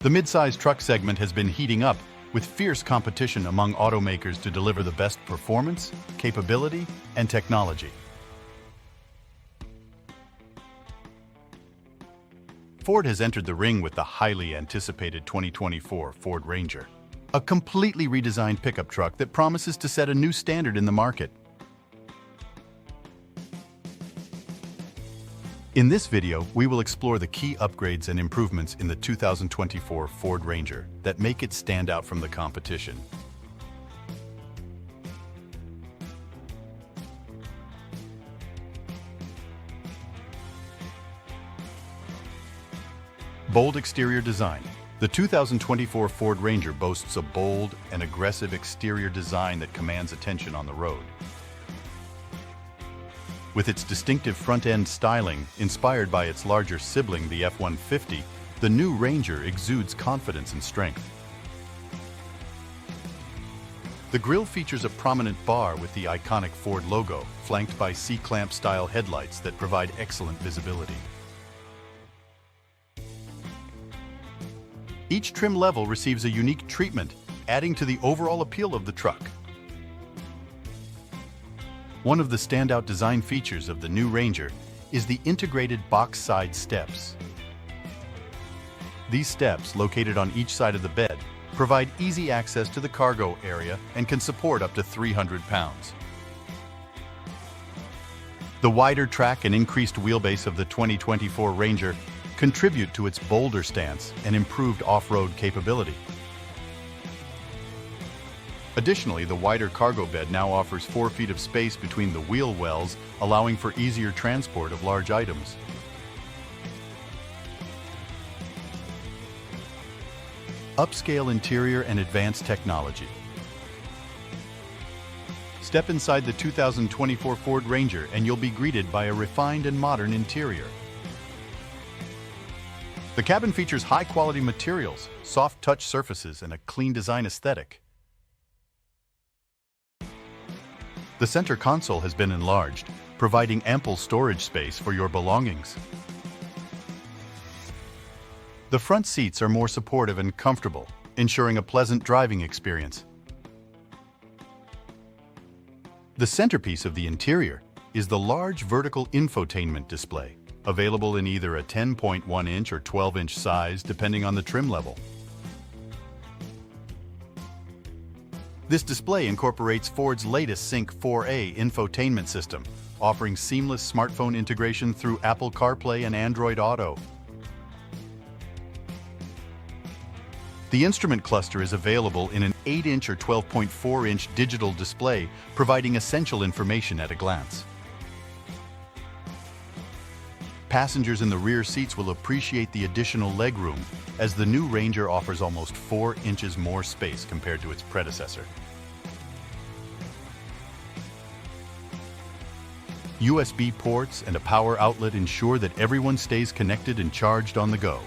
The mid-size truck segment has been heating up with fierce competition among automakers to deliver the best performance, capability, and technology. Ford has entered the ring with the highly anticipated 2024 Ford Ranger, a completely redesigned pickup truck that promises to set a new standard in the market. In this video, we will explore the key upgrades and improvements in the 2024 Ford Ranger that make it stand out from the competition. Bold exterior design. The 2024 Ford Ranger boasts a bold and aggressive exterior design that commands attention on the road. With its distinctive front-end styling, inspired by its larger sibling, the F-150, the new Ranger exudes confidence and strength. The grille features a prominent bar with the iconic Ford logo, flanked by C-clamp style headlights that provide excellent visibility. Each trim level receives a unique treatment, adding to the overall appeal of the truck. One of the standout design features of the new Ranger is the integrated box side steps. These steps, located on each side of the bed, provide easy access to the cargo area and can support up to 300 pounds. The wider track and increased wheelbase of the 2024 Ranger contribute to its bolder stance and improved off-road capability. Additionally, the wider cargo bed now offers 4 feet of space between the wheel wells, allowing for easier transport of large items. Upscale interior and advanced technology. Step inside the 2024 Ford Ranger and you'll be greeted by a refined and modern interior. The cabin features high-quality materials, soft touch surfaces, and a clean design aesthetic. The center console has been enlarged, providing ample storage space for your belongings. The front seats are more supportive and comfortable, ensuring a pleasant driving experience. The centerpiece of the interior is the large vertical infotainment display, available in either a 10.1-inch or 12-inch size, depending on the trim level. This display incorporates Ford's latest Sync 4A infotainment system, offering seamless smartphone integration through Apple CarPlay and Android Auto. The instrument cluster is available in an 8-inch or 12.4-inch digital display, providing essential information at a glance. Passengers in the rear seats will appreciate the additional legroom, as the new Ranger offers almost 4 inches more space compared to its predecessor. USB ports and a power outlet ensure that everyone stays connected and charged on the go.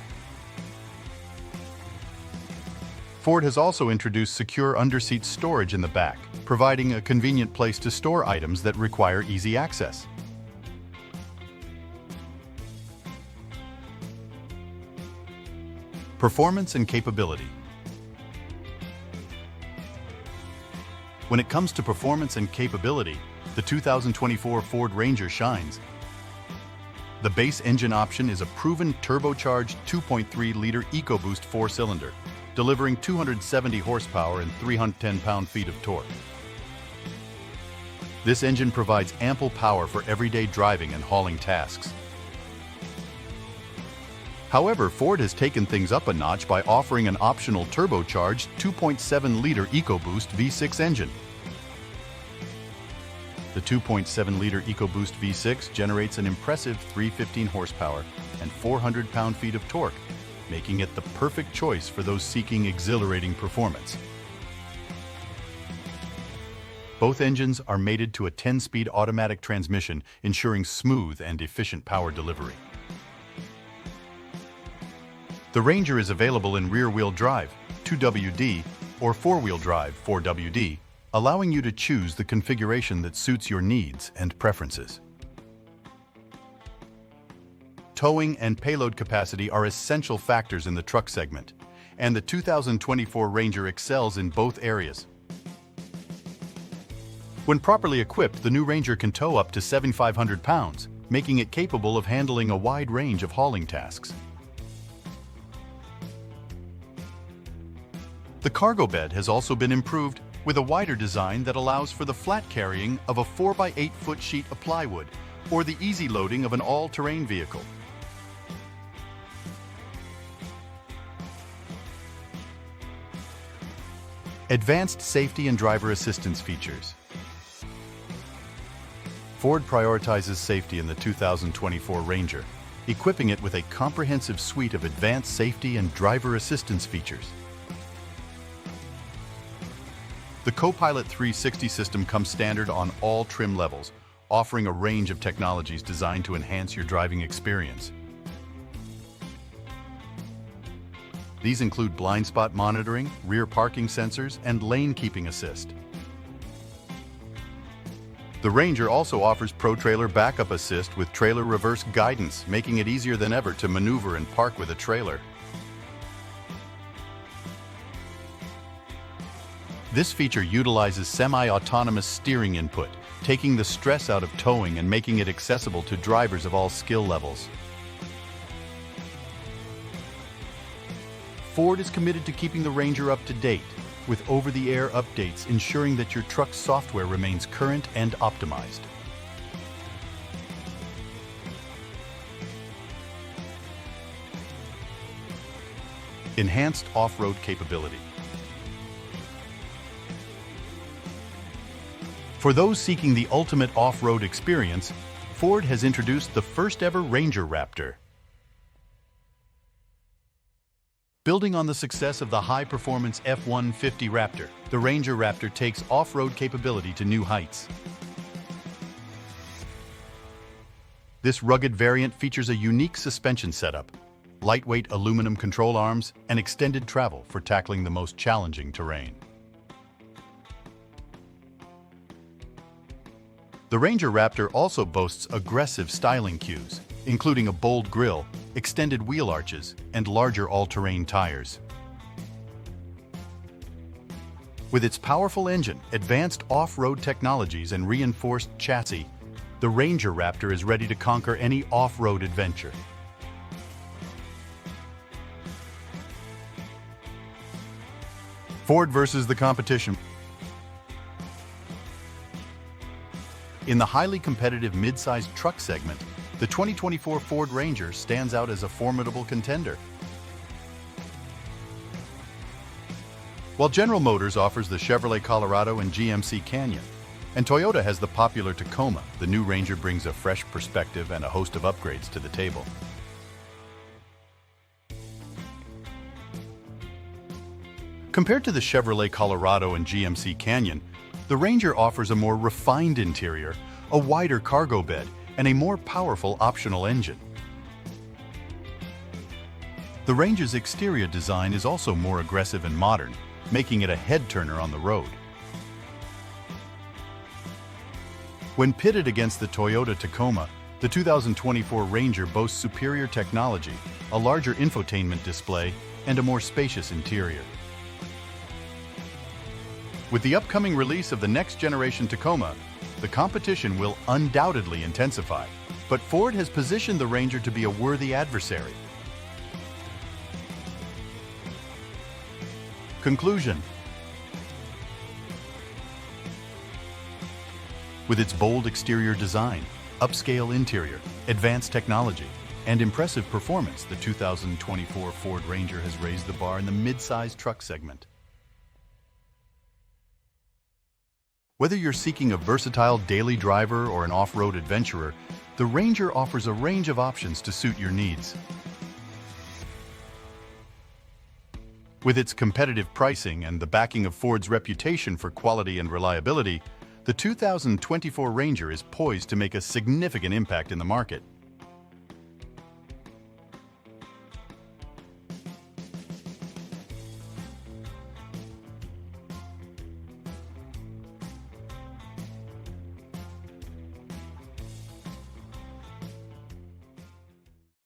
Ford has also introduced secure underseat storage in the back, providing a convenient place to store items that require easy access. Performance and capability. When it comes to performance and capability, the 2024 Ford Ranger shines. The base engine option is a proven turbocharged 2.3-liter EcoBoost 4-cylinder, delivering 270 horsepower and 310 pound-feet of torque. This engine provides ample power for everyday driving and hauling tasks. However, Ford has taken things up a notch by offering an optional turbocharged 2.7-liter EcoBoost V6 engine. The 2.7-liter EcoBoost V6 generates an impressive 315 horsepower and 400 pound-feet of torque, making it the perfect choice for those seeking exhilarating performance. Both engines are mated to a 10-speed automatic transmission, ensuring smooth and efficient power delivery. The Ranger is available in rear-wheel drive, 2WD, or four-wheel drive, 4WD, allowing you to choose the configuration that suits your needs and preferences. Towing and payload capacity are essential factors in the truck segment, and the 2024 Ranger excels in both areas. When properly equipped, the new Ranger can tow up to 7,500 pounds, making it capable of handling a wide range of hauling tasks. The cargo bed has also been improved with a wider design that allows for the flat carrying of a 4x8-foot sheet of plywood or the easy loading of an all-terrain vehicle. Advanced safety and driver assistance features. Ford prioritizes safety in the 2024 Ranger, equipping it with a comprehensive suite of advanced safety and driver assistance features. The Co-Pilot 360 system comes standard on all trim levels, offering a range of technologies designed to enhance your driving experience. These include blind spot monitoring, rear parking sensors, and lane keeping assist. The Ranger also offers Pro-Trailer Backup Assist with trailer reverse guidance, making it easier than ever to maneuver and park with a trailer. This feature utilizes semi-autonomous steering input, taking the stress out of towing and making it accessible to drivers of all skill levels. Ford is committed to keeping the Ranger up to date, with over-the-air updates ensuring that your truck's software remains current and optimized. Enhanced off-road capability. For those seeking the ultimate off-road experience, Ford has introduced the first-ever Ranger Raptor. Building on the success of the high-performance F-150 Raptor, the Ranger Raptor takes off-road capability to new heights. This rugged variant features a unique suspension setup, lightweight aluminum control arms, and extended travel for tackling the most challenging terrain. The Ranger Raptor also boasts aggressive styling cues, including a bold grille, extended wheel arches, and larger all-terrain tires. With its powerful engine, advanced off-road technologies, and reinforced chassis, the Ranger Raptor is ready to conquer any off-road adventure. Ford versus the competition. In the highly competitive mid-sized truck segment, the 2024 Ford Ranger stands out as a formidable contender. While General Motors offers the Chevrolet Colorado and GMC Canyon, and Toyota has the popular Tacoma, the new Ranger brings a fresh perspective and a host of upgrades to the table. Compared to the Chevrolet Colorado and GMC Canyon, the Ranger offers a more refined interior, a wider cargo bed, and a more powerful optional engine. The Ranger's exterior design is also more aggressive and modern, making it a head-turner on the road. When pitted against the Toyota Tacoma, the 2024 Ranger boasts superior technology, a larger infotainment display, and a more spacious interior. With the upcoming release of the next-generation Tacoma, the competition will undoubtedly intensify, but Ford has positioned the Ranger to be a worthy adversary. Conclusion. With its bold exterior design, upscale interior, advanced technology, and impressive performance, the 2024 Ford Ranger has raised the bar in the mid-sized truck segment. Whether you're seeking a versatile daily driver or an off-road adventurer, the Ranger offers a range of options to suit your needs. With its competitive pricing and the backing of Ford's reputation for quality and reliability, the 2024 Ranger is poised to make a significant impact in the market.